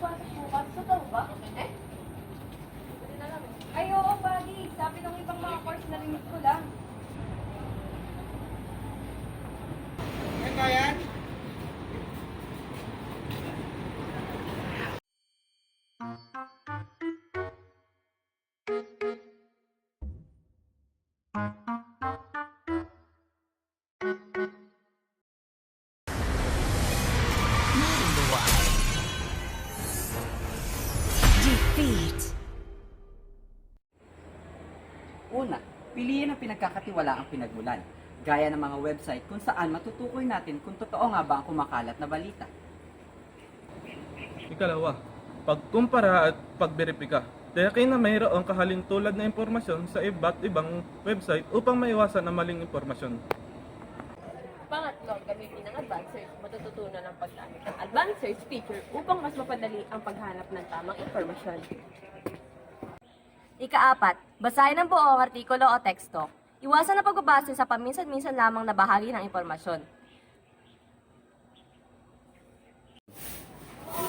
pasok bukas. Totoo ba? Eh? Hindi na lang. Ay, oo, buddy. Sabi ng ibang mga course narinig ko lang. Defeat. Una, piliin ang pinagkakatiwalaang pinagmulan, gaya ng mga website kung saan matutukoy natin kung totoo nga ba ang kumakalat na balita. Ikalawa, pagkumpara at pagberipika. Tiyakin na mayroong kahalintulad na impormasyon sa iba't ibang website upang maiwasan ang maling impormasyon. Pangatlo, gamitin ang advanced search. Matututunan ang paggamit ng advanced search feature upang mas mapadali ang paghanap ng tamang impormasyon. Ikaapat, basahin ang buong artikulo o teksto. Iwasan ang pagbabase sa paminsan-minsan lamang na bahagi ng impormasyon.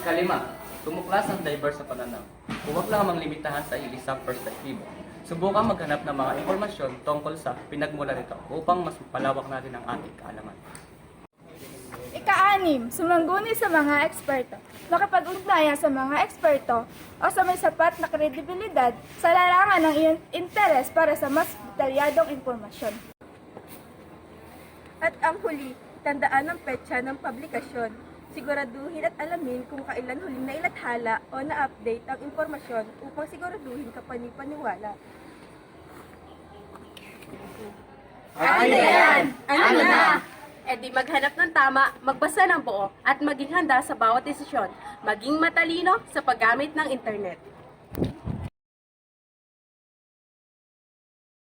Ikalima, tumuklas ang diverse sa pananaw. Huwag lamang limitahan sa iisang perspektibo. Subukan maghanap ng mga impormasyon tungkol sa pinagmulan nito upang mas palawak natin ang ating kaalaman. Ika-anim, sumangguni sa mga eksperto. Makipag-ugnayan sa mga eksperto o sa may sapat na kredibilidad sa larangan ng iyong interes para sa mas detalyadong impormasyon. At ang huli, tandaan ang petsa ng publikasyon. Siguraduhin at alamin kung kailan huling nailathala o na-update ang impormasyon upang siguraduhin ka panipaniwala. Ano yan? Ano na? E di maghanap ng tama, magbasa ng buo, at maging handa sa bawat desisyon. Maging matalino sa paggamit ng internet.